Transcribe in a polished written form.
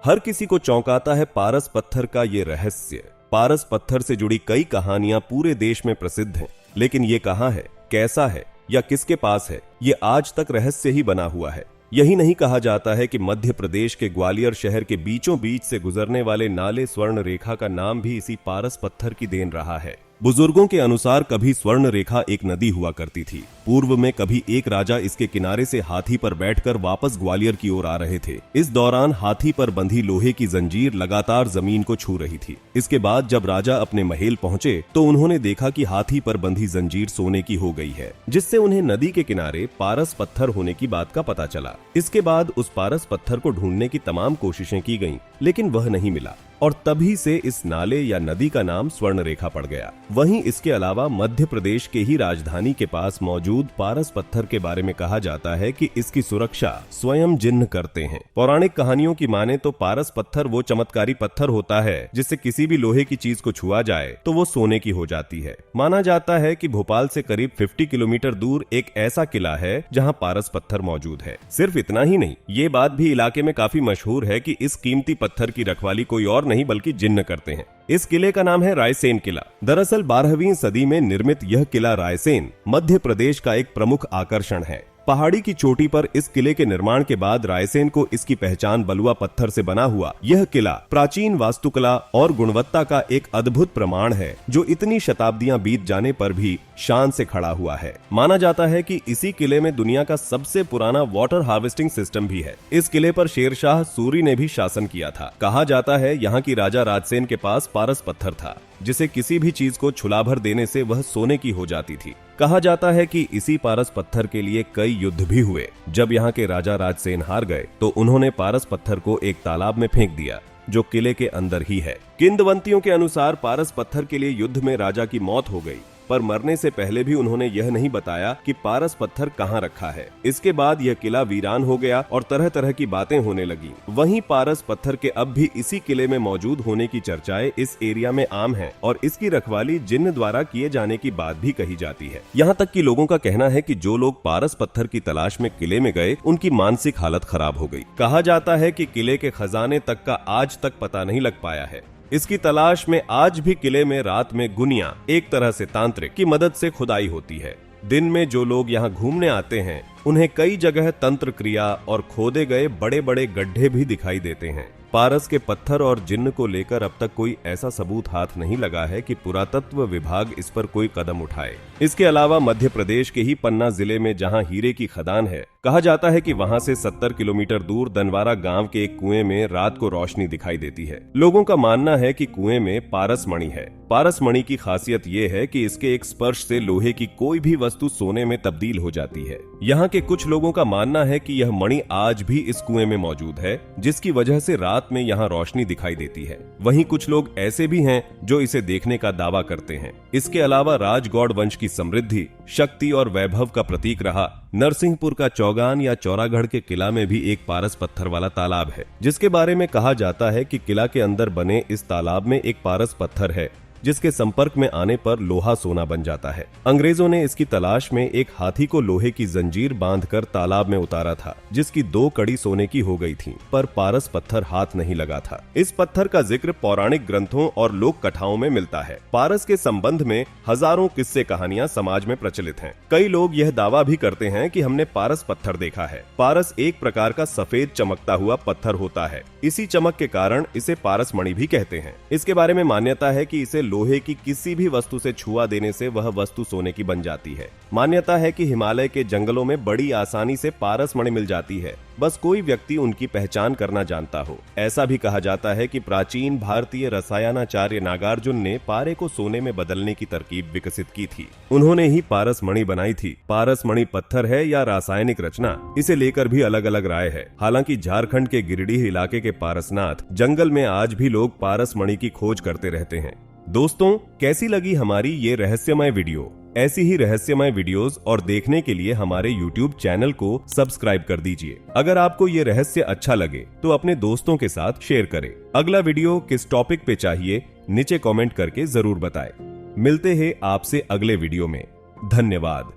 हर किसी को चौंकाता है पारस पत्थर का ये रहस्य। पारस पत्थर से जुड़ी कई कहानियां पूरे देश में प्रसिद्ध हैं, लेकिन ये कहां है, कैसा है या किसके पास है, ये आज तक रहस्य ही बना हुआ है। यही नहीं कहा जाता है कि मध्य प्रदेश के ग्वालियर शहर के बीचों बीच से गुजरने वाले नाले स्वर्ण रेखा का नाम भी इसी पारस पत्थर की देन रहा है। बुजुर्गों के अनुसार कभी स्वर्ण रेखा एक नदी हुआ करती थी। पूर्व में कभी एक राजा इसके किनारे से हाथी पर बैठकर वापस ग्वालियर की ओर आ रहे थे। इस दौरान हाथी पर बंधी लोहे की जंजीर लगातार जमीन को छू रही थी। इसके बाद जब राजा अपने महल पहुंचे तो उन्होंने देखा कि हाथी पर बंधी जंजीर सोने की हो गई है, जिससे उन्हें नदी के किनारे पारस पत्थर होने की बात का पता चला। इसके बाद उस पारस पत्थर को ढूंढने की तमाम कोशिशें की गईं, लेकिन वह नहीं मिला और तभी से इस नाले या नदी का नाम स्वर्ण रेखा पड़ गया। वहीं इसके अलावा मध्य प्रदेश के ही राजधानी के पास मौजूद पारस पत्थर के बारे में कहा जाता है कि इसकी सुरक्षा स्वयं जिन्न करते हैं। पौराणिक कहानियों की माने तो पारस पत्थर वो चमत्कारी पत्थर होता है जिससे किसी भी लोहे की चीज को छुआ जाए तो वो सोने की हो जाती है। माना जाता है कि भोपाल से करीब 50 किलोमीटर दूर एक ऐसा किला है जहां पारस पत्थर मौजूद है। सिर्फ इतना ही नहीं, ये बात भी इलाके में काफी मशहूर है कि इस कीमती पत्थर की रखवाली कोई और नहीं बल्कि जिन्न करते हैं। इस किले का नाम है रायसेन किला। दरअसल 12वीं सदी में निर्मित यह किला रायसेन मध्य प्रदेश का एक प्रमुख आकर्षण है। पहाड़ी की चोटी पर इस किले के निर्माण के बाद रायसेन को इसकी पहचान बलुआ पत्थर से बना हुआ यह किला प्राचीन वास्तुकला और गुणवत्ता का एक अद्भुत प्रमाण है, जो इतनी शताब्दियां बीत जाने पर भी शान से खड़ा हुआ है। माना जाता है कि इसी किले में दुनिया का सबसे पुराना वाटर हार्वेस्टिंग सिस्टम भी है। इस किले पर शेरशाह सूरी ने भी शासन किया था। कहा जाता है यहाँ की राजा राजसेन के पास पारस पत्थर था, जिसे किसी भी चीज को छुला भर देने से वह सोने की हो जाती थी। कहा जाता है कि इसी पारस पत्थर के लिए कई युद्ध भी हुए। जब यहाँ के राजा राजसेन हार गए तो उन्होंने पारस पत्थर को एक तालाब में फेंक दिया, जो किले के अंदर ही है। किंवदंतियों के अनुसार पारस पत्थर के लिए युद्ध में राजा की मौत हो गई, पर मरने से पहले भी उन्होंने यह नहीं बताया कि पारस पत्थर कहाँ रखा है। इसके बाद यह किला वीरान हो गया और तरह तरह की बातें होने लगी। वहीं पारस पत्थर के अब भी इसी किले में मौजूद होने की चर्चाएं इस एरिया में आम है और इसकी रखवाली जिन्न द्वारा किए जाने की बात भी कही जाती है। यहाँ तक कि लोगों का कहना है कि जो लोग पारस पत्थर की तलाश में किले में गए, उनकी मानसिक हालत खराब हो गई। कहा जाता है कि किले के खजाने तक का आज तक पता नहीं लग पाया है। इसकी तलाश में आज भी किले में रात में गुनिया, एक तरह से तांत्रिक की मदद से खुदाई होती है। दिन में जो लोग यहाँ घूमने आते हैं, उन्हें कई जगह तंत्र क्रिया और खोदे गए बड़े बड़े गड्ढे भी दिखाई देते हैं। पारस के पत्थर और जिन्न को लेकर अब तक कोई ऐसा सबूत हाथ नहीं लगा है कि पुरातत्व विभाग इस पर कोई कदम उठाए। इसके अलावा मध्य प्रदेश के ही पन्ना जिले में जहां हीरे की खदान है, कहा जाता है कि वहां से 70 किलोमीटर दूर दनवारा गांव के एक कुएं में रात को रोशनी दिखाई देती है। लोगों का मानना है कि कुएं में पारस मणि है। पारस मणि की खासियत ये है कि इसके एक स्पर्श से लोहे की कोई भी वस्तु सोने में तब्दील हो जाती है। यहाँ के कुछ लोगों का मानना है कि यह मणि आज भी इस कुएं में मौजूद है, जिसकी वजह से रात में यहाँ रोशनी दिखाई देती है। वहीं कुछ लोग ऐसे भी हैं जो इसे देखने का दावा करते हैं। इसके अलावा राजगौड़ वंश की समृद्धि, शक्ति और वैभव का प्रतीक रहा नरसिंहपुर का चौगान या चौरागढ़ के किला में भी एक पारस पत्थर वाला तालाब है, जिसके बारे में कहा जाता है कि किला के अंदर बने इस तालाब में एक पारस पत्थर है, जिसके संपर्क में आने पर लोहा सोना बन जाता है। अंग्रेजों ने इसकी तलाश में एक हाथी को लोहे की जंजीर बांधकर तालाब में उतारा था, जिसकी 2 कड़ी सोने की हो गई थी, पर पारस पत्थर हाथ नहीं लगा था। इस पत्थर का जिक्र पौराणिक ग्रंथों और लोक कथाओं में मिलता है। पारस के संबंध में हजारों किस्से कहानियां समाज में प्रचलित हैं। कई लोग यह दावा भी करते हैं कि हमने पारस पत्थर देखा है। पारस एक प्रकार का सफेद चमकता हुआ पत्थर होता है। इसी चमक के कारण इसे पारस मणि भी कहते हैं। इसके बारे में मान्यता है कि इसे लोहे की किसी भी वस्तु से छुआ देने से वह वस्तु सोने की बन जाती है। मान्यता है कि हिमालय के जंगलों में बड़ी आसानी से पारस मणि मिल जाती है, बस कोई व्यक्ति उनकी पहचान करना जानता हो। ऐसा भी कहा जाता है कि प्राचीन भारतीय रसायनाचार्य नागार्जुन ने पारे को सोने में बदलने की तरकीब विकसित की थी। उन्होंने ही पारस मणि बनाई थी। पारस मणि पत्थर है या रासायनिक रचना, इसे लेकर भी अलग अलग राय है। हालांकि झारखंड के गिरिडीह इलाके के पारसनाथ जंगल में आज भी लोग पारस मणि की खोज करते रहते हैं। दोस्तों, कैसी लगी हमारी ये रहस्यमय वीडियो? ऐसी ही रहस्यमय वीडियोस और देखने के लिए हमारे YouTube चैनल को सब्सक्राइब कर दीजिए। अगर आपको ये रहस्य अच्छा लगे तो अपने दोस्तों के साथ शेयर करें। अगला वीडियो किस टॉपिक पे चाहिए, नीचे कमेंट करके जरूर बताएं। मिलते हैं आपसे अगले वीडियो में। धन्यवाद।